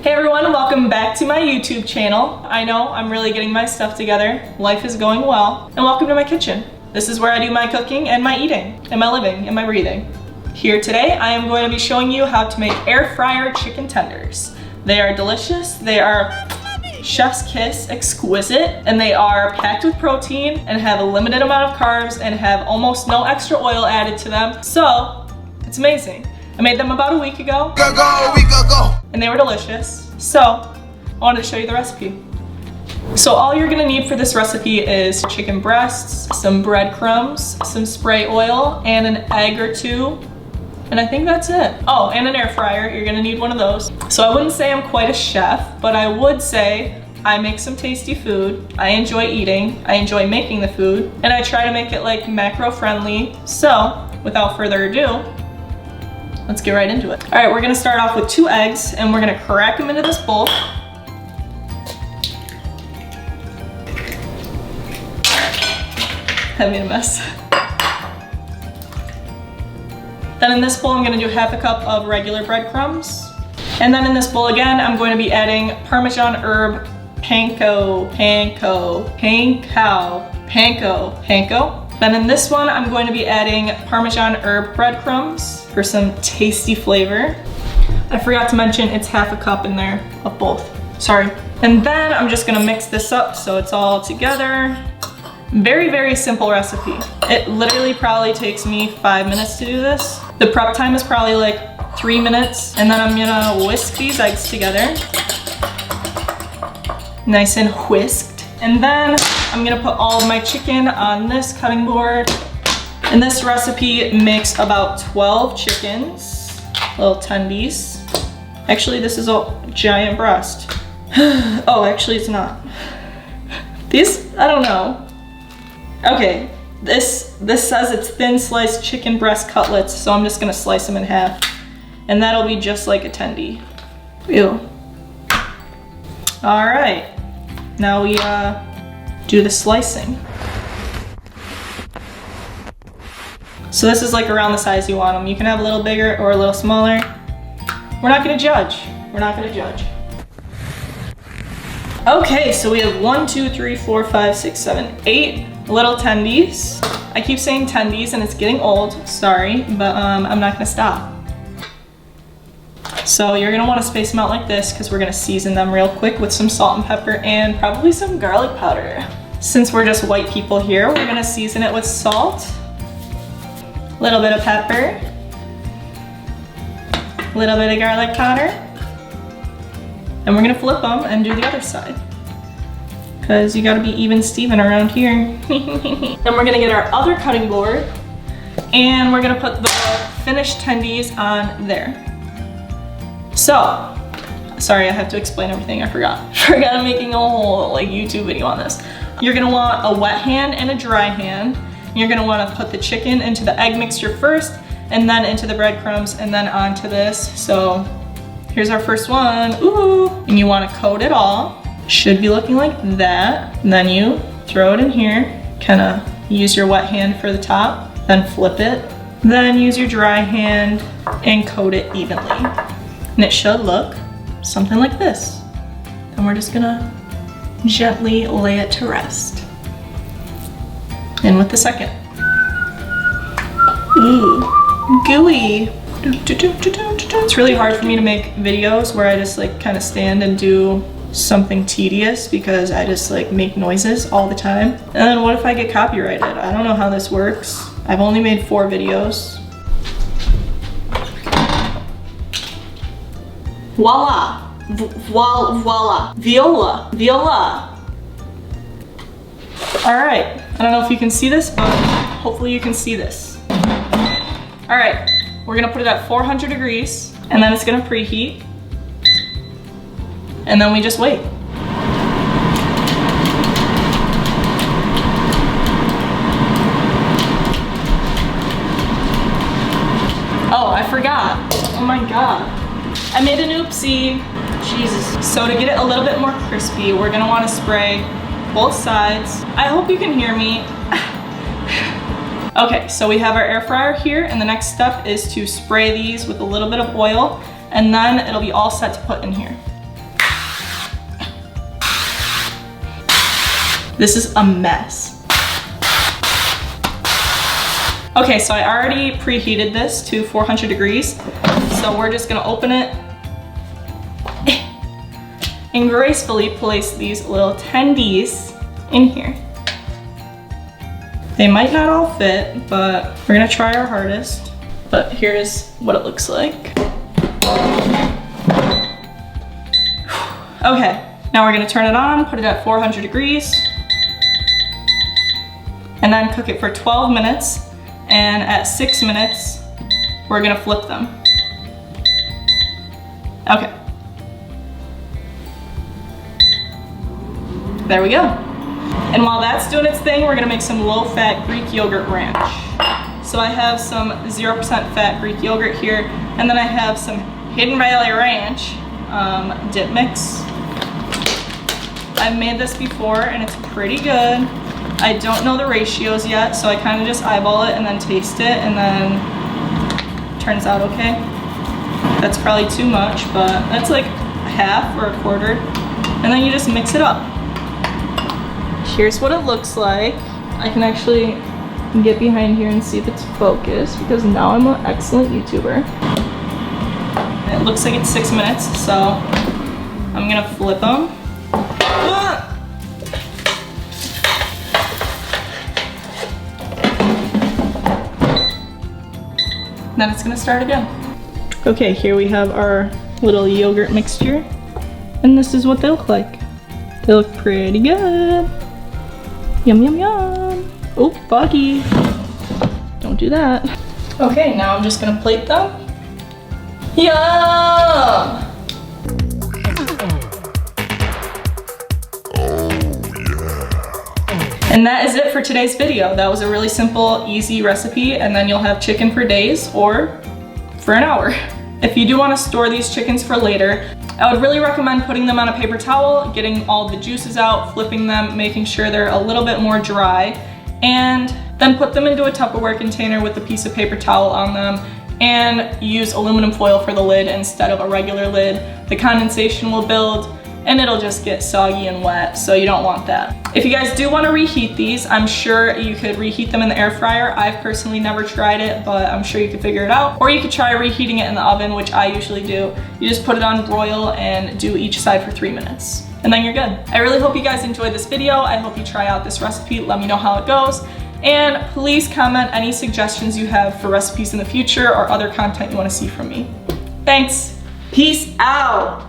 Hey everyone, welcome back to my YouTube channel. I know I'm really getting my stuff together. Life is going well. And welcome to my kitchen. This is where I do my cooking and my eating, and my living, and my breathing. Here today, I am going to be showing you how to make air fryer chicken tenders. They are delicious, they are chef's kiss exquisite, and they are packed with protein and have a limited amount of carbs and have almost no extra oil added to them. So, it's amazing. I made them about a week ago. And they were delicious. So, I wanted to show you the recipe. So all you're gonna need for this recipe is chicken breasts, some breadcrumbs, some spray oil, and an egg or two. And I think that's it. Oh, and an air fryer, you're gonna need one of those. So I wouldn't say I'm quite a chef, but I would say I make some tasty food. I enjoy eating, I enjoy making the food, and I try to make it like macro friendly. So, without further ado, let's get right into it. All right, we're gonna start off with 2 eggs and we're gonna crack them into this bowl. That made a mess. Then in this bowl, I'm gonna do half a cup of regular breadcrumbs. And then in this bowl again, I'm going to be adding Parmesan herb panko. Then in this one, I'm going to be adding Parmesan herb breadcrumbs for some tasty flavor. I forgot to mention it's half a cup in there of both, sorry. And then I'm just gonna mix this up so it's all together. Very, very simple recipe. It literally probably takes me 5 minutes to do this. The prep time is probably like 3 minutes, and then I'm gonna whisk these eggs together. Nice and whisked. And then I'm gonna put all of my chicken on this cutting board. And this recipe makes about 12 chickens, little tendies. Actually, this is a giant breast. Oh, actually it's not. These, I don't know. Okay, this says it's thin sliced chicken breast cutlets, so I'm just gonna slice them in half. And that'll be just like a tendy. Ew. All right, now we do the slicing. So this is like around the size you want them. You can have a little bigger or a little smaller. We're not gonna judge. We're not gonna judge. Okay, so we have 1, 2, 3, 4, 5, 6, 7, 8 little tendies. I keep saying tendies and it's getting old, sorry, but I'm not gonna stop. So you're gonna wanna space them out like this because we're gonna season them real quick with some salt and pepper and probably some garlic powder. Since we're just white people here, we're gonna season it with salt, a little bit of pepper, a little bit of garlic powder, and we're gonna flip them and do the other side. Because you gotta be even Steven around here. Then we're gonna get our other cutting board and we're gonna put the finished tendies on there. So, sorry, I have to explain everything, I forgot. I'm making a whole like YouTube video on this. You're gonna want a wet hand and a dry hand. You're gonna wanna put the chicken into the egg mixture first and then into the breadcrumbs and then onto this. So here's our first one, ooh. And you wanna coat it all. Should be looking like that. And then you throw it in here, kinda use your wet hand for the top, then flip it. Then use your dry hand and coat it evenly. And it should look something like this. And we're just gonna gently lay it to rest. And with the second. Ooh, gooey. It's really hard for me to make videos where I just like kind of stand and do something tedious because I just like make noises all the time. And then what if I get copyrighted? I don't know how this works. I've only made 4 videos. Voila. Voila. Viola. All right, I don't know if you can see this, but hopefully you can see this. All right, we're gonna put it at 400 degrees and then it's gonna preheat. And then we just wait. Oh, I forgot. Oh my God. I made an oopsie. Jesus. So to get it a little bit more crispy, we're gonna wanna spray both sides. I hope you can hear me. Okay, so we have our air fryer here, and the next step is to spray these with a little bit of oil, and then it'll be all set to put in here. This is a mess. Okay, so I already preheated this to 400 degrees. So we're just gonna open it and gracefully place these little tendies in here. They might not all fit, but we're gonna try our hardest. But here's what it looks like. Okay, now we're gonna turn it on, put it at 400 degrees, and then cook it for 12 minutes. And at 6 minutes, we're gonna flip them. Okay. There we go. And while that's doing its thing, we're gonna make some low-fat Greek yogurt ranch. So I have some 0% fat Greek yogurt here, and then I have some Hidden Valley Ranch dip mix. I've made this before and it's pretty good. I don't know the ratios yet, so I kind of just eyeball it and then taste it, and then turns out okay. That's probably too much, but that's like a half or a quarter. And then you just mix it up. Here's what it looks like. I can actually get behind here and see if it's focused, because now I'm an excellent YouTuber. It looks like it's 6 minutes, so I'm gonna flip them. Then it's gonna start again. Okay, here we have our little yogurt mixture, and this is what they look like. They look pretty good. Yum, yum, yum. Oh, foggy. Don't do that. Okay, now I'm just gonna plate them. Yum! And that is it for today's video. That was a really simple, easy recipe, and then you'll have chicken for days or for an hour. If you do want to store these chickens for later, I would really recommend putting them on a paper towel, getting all the juices out, flipping them, making sure they're a little bit more dry, and then put them into a Tupperware container with a piece of paper towel on them, and use aluminum foil for the lid instead of a regular lid. The condensation will build, and it'll just get soggy and wet, so you don't want that. If you guys do want to reheat these, I'm sure you could reheat them in the air fryer. I've personally never tried it, but I'm sure you could figure it out. Or you could try reheating it in the oven, which I usually do. You just put it on broil and do each side for 3 minutes, and then you're good. I really hope you guys enjoyed this video. I hope you try out this recipe. Let me know how it goes. And please comment any suggestions you have for recipes in the future or other content you want to see from me. Thanks. Peace out.